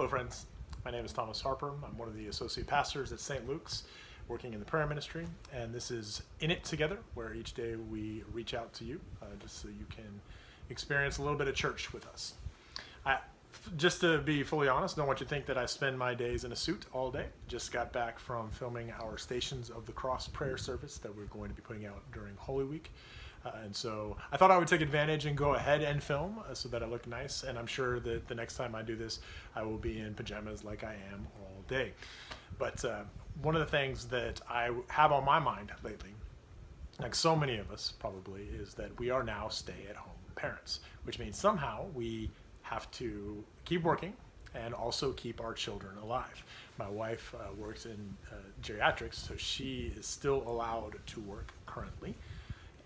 Hello friends, my name is Thomas Harper. I'm one of the associate pastors at St. Luke's working in the prayer ministry, and this is In It Together, where each day we reach out to you just so you can experience a little bit of church with us. Just to be fully honest, don't want you to think that I spend my days in a suit all day. Just got back from filming our Stations of the Cross prayer service that we're going to be putting out during Holy Week. And so I thought I would take advantage and go ahead and film so that I look nice. And I'm sure that the next time I do this, I will be in pajamas like I am all day. But one of the things that I have on my mind lately, like so many of us probably, is that we are now stay-at-home parents, which means somehow we have to keep working and also keep our children alive. My wife works in geriatrics, so she is still allowed to work currently.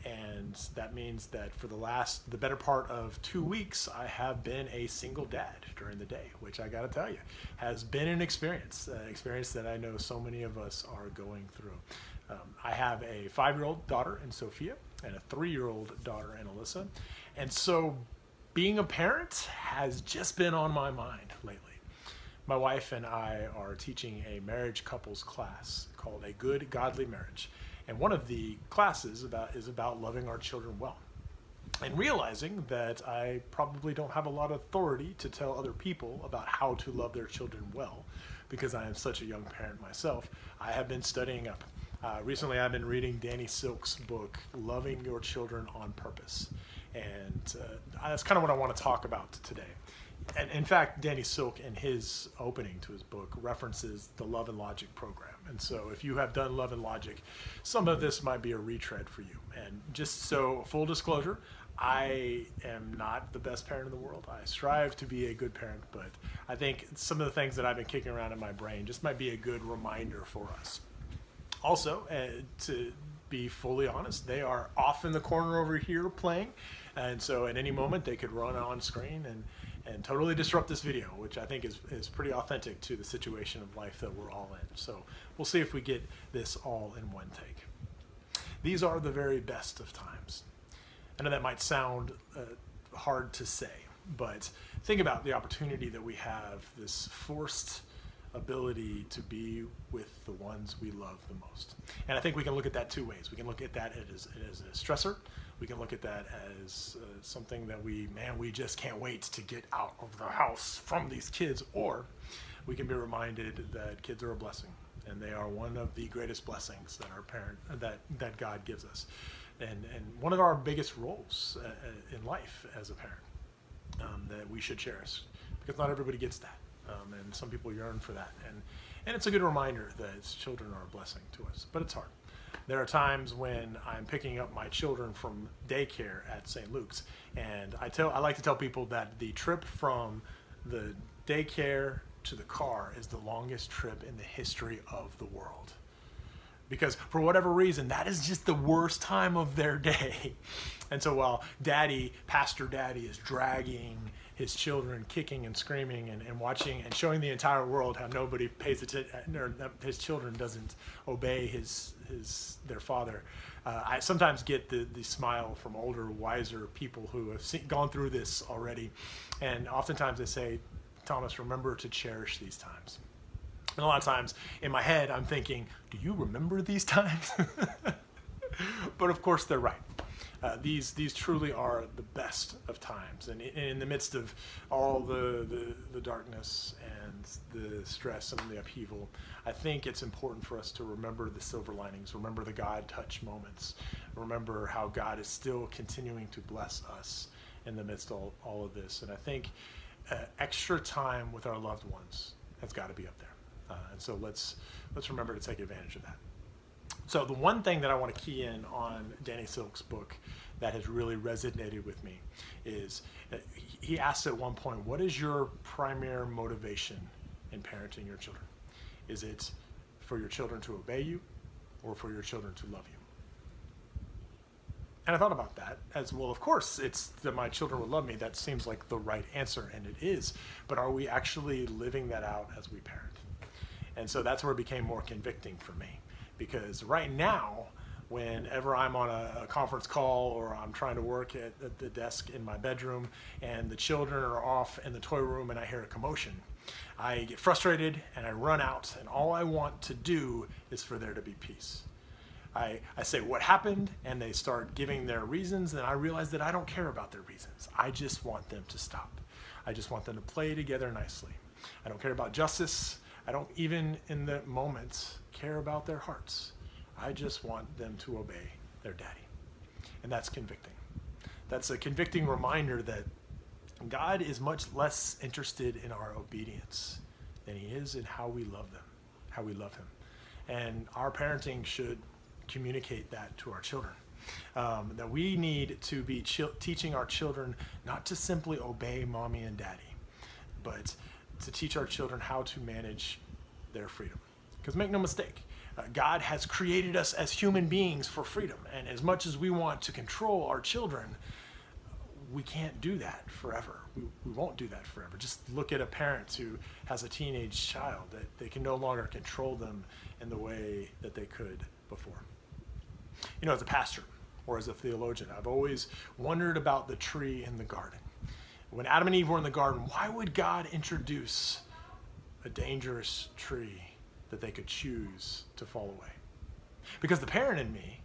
And that means that for the better part of 2 weeks, I have been a single dad during the day, which I gotta tell you, has been an experience that I know so many of us are going through. I have a 5-year-old daughter in Sophia and a 3-year-old daughter in Alyssa. And so being a parent has just been on my mind lately. My wife and I are teaching a marriage couples class called A Good Godly Marriage. And one of the classes is about loving our children well. And realizing that I probably don't have a lot of authority to tell other people about how to love their children well, because I am such a young parent myself, I have been studying up. Recently I've been reading Danny Silk's book, Loving Your Children on Purpose. And that's kind of what I want to talk about today. And in fact, Danny Silk, in his opening to his book, references the Love and Logic program. And so if you have done Love and Logic, some of this might be a retread for you. And just so, full disclosure, I am not the best parent in the world. I strive to be a good parent, but I think some of the things that I've been kicking around in my brain just might be a good reminder for us. Also, to be fully honest, they are off in the corner over here playing. And so at any moment they could run on screen and totally disrupt this video, which I think is pretty authentic to the situation of life that we're all in. So we'll see if we get this all in one take. These are the very best of times. I know that might sound hard to say, but think about the opportunity that we have, this forced ability to be with the ones we love the most. And I think we can look at that 2 ways. We can look at that as a stressor. We can look at that as something that we just can't wait to get out of the house from these kids. Or we can be reminded that kids are a blessing, and they are one of the greatest blessings that God gives us, and one of our biggest roles in life as a parent that we should cherish, because not everybody gets that. And some people yearn for that, and it's a good reminder that children are a blessing to us, but it's hard. There are times when I'm picking up my children from daycare at St. Luke's, and I like to tell people that the trip from the daycare to the car is the longest trip in the history of the world. Because for whatever reason, that is just the worst time of their day. And so while Pastor Daddy is dragging his children, kicking and screaming and watching and showing the entire world how nobody pays attention, or his children doesn't obey their father, I sometimes get the smile from older, wiser people who have gone through this already. And oftentimes they say, Thomas, remember to cherish these times. And a lot of times in my head, I'm thinking, do you remember these times? But of course they're right. These truly are the best of times. And in the midst of all the darkness and the stress and the upheaval, I think it's important for us to remember the silver linings, remember the God touch moments, remember how God is still continuing to bless us in the midst of all of this. And I think extra time with our loved ones has got to be up there. And so let's remember to take advantage of that. So the one thing that I want to key in on Danny Silk's book that has really resonated with me is he asks at one point, what is your primary motivation in parenting your children? Is it for your children to obey you or for your children to love you? And I thought about that as well. Of course, it's that my children will love me. That seems like the right answer, and it is. But are we actually living that out as we parent? And so that's where it became more convicting for me. Because right now, whenever I'm on a conference call or I'm trying to work at the desk in my bedroom and the children are off in the toy room and I hear a commotion. I get frustrated and I run out, and all I want to do is for there to be peace. I say what happened, and they start giving their reasons, and I realize that I don't care about their reasons. I just want them to stop. I just want them to play together nicely. I don't care about justice. I don't even in the moments care about their hearts. I just want them to obey their daddy. And that's convicting. That's a convicting reminder that God is much less interested in our obedience than he is in how we love them, how we love him. And our parenting should communicate that to our children. That we need to be teaching our children not to simply obey mommy and daddy, but to teach our children how to manage their freedom. Because make no mistake, God has created us as human beings for freedom. And as much as we want to control our children, we can't do that forever. We won't do that forever. Just look at a parent who has a teenage child, that they can no longer control them in the way that they could before. You know, as a pastor or as a theologian, I've always wondered about the tree in the garden. When Adam and Eve were in the garden, why would God introduce a dangerous tree that they could choose to fall away? Because the parent in me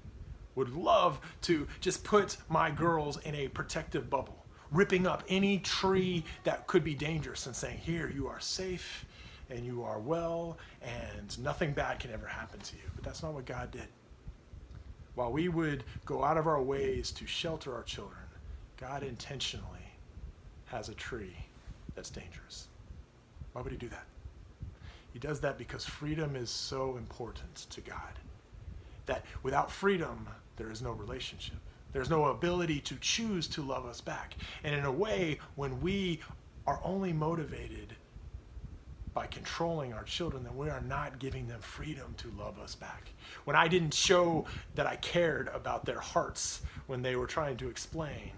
would love to just put my girls in a protective bubble, ripping up any tree that could be dangerous and saying, here, you are safe and you are well and nothing bad can ever happen to you. But that's not what God did. While we would go out of our ways to shelter our children, God intentionally has a tree that's dangerous. Why would he do that? He does that because freedom is so important to God. That without freedom, there is no relationship. There's no ability to choose to love us back. And in a way, when we are only motivated by controlling our children, then we are not giving them freedom to love us back. When I didn't show that I cared about their hearts when they were trying to explain,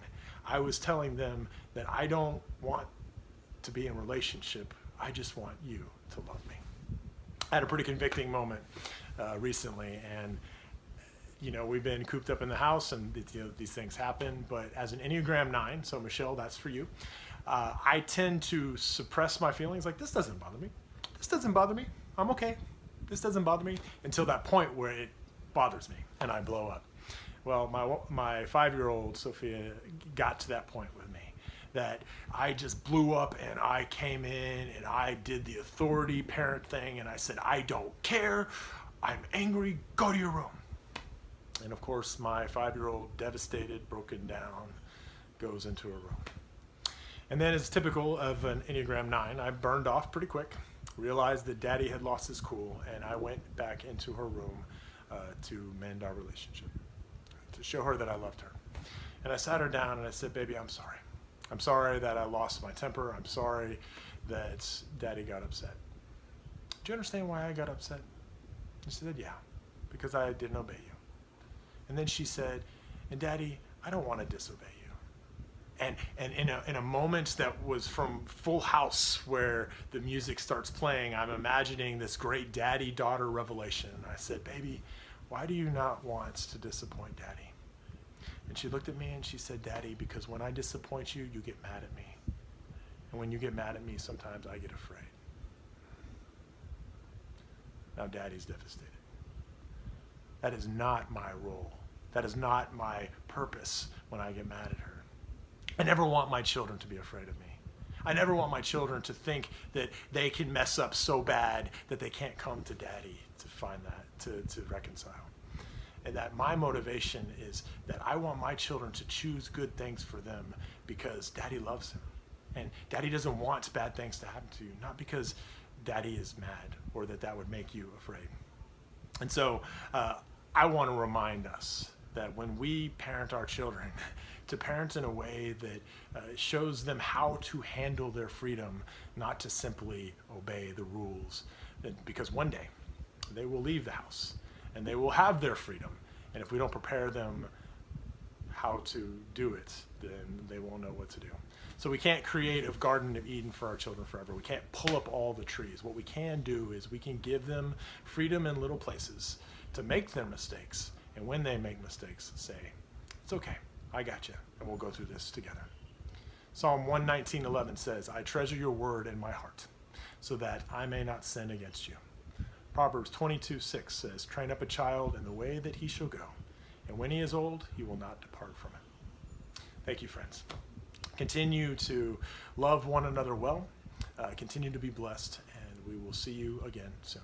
I was telling them that I don't want to be in a relationship. I just want you to love me. I had a pretty convicting moment recently, and we've been cooped up in the house, and these things happen. But as an Enneagram 9, so Michelle, that's for you. I tend to suppress my feelings. Like, this doesn't bother me. This doesn't bother me. I'm okay. This doesn't bother me, until that point where it bothers me and I blow up. Well, my 5-year-old Sophia got to that point with me, that I just blew up and I came in and I did the authority parent thing and I said, I don't care. I'm angry. Go to your room. And of course, my 5-year-old, devastated, broken down, goes into her room. And then, as typical of an Enneagram 9, I burned off pretty quick, realized that Daddy had lost his cool, and I went back into her room to mend our relationship, to show her that I loved her. And I sat her down and I said, baby, I'm sorry. I'm sorry that I lost my temper. I'm sorry that Daddy got upset. Do you understand why I got upset? And she said, yeah, because I didn't obey you. And then she said, and Daddy, I don't want to disobey you. And in a moment that was from Full House, where the music starts playing, I'm imagining this great daddy-daughter revelation. And I said, baby, why do you not want to disappoint Daddy? And she looked at me and she said, Daddy, because when I disappoint you, you get mad at me. And when you get mad at me, sometimes I get afraid. Now Daddy's devastated. That is not my role. That is not my purpose when I get mad at her. I never want my children to be afraid of me. I never want my children to think that they can mess up so bad that they can't come to Daddy to find that, to reconcile. And that my motivation is that I want my children to choose good things for them because Daddy loves them. And Daddy doesn't want bad things to happen to you, not because Daddy is mad or that would make you afraid. And so I want to remind us that when we parent our children, to parent in a way that shows them how to handle their freedom, not to simply obey the rules. Because one day they will leave the house and they will have their freedom. And if we don't prepare them how to do it, then they won't know what to do. So we can't create a Garden of Eden for our children forever. We can't pull up all the trees. What we can do is we can give them freedom in little places to make their mistakes And when they make mistakes, say, it's okay, I got you, and we'll go through this together. Psalm 119:11 says, I treasure your word in my heart, so that I may not sin against you. Proverbs 22:6 says, train up a child in the way that he shall go, and when he is old, he will not depart from it. Thank you, friends. Continue to love one another well, continue to be blessed, and we will see you again soon.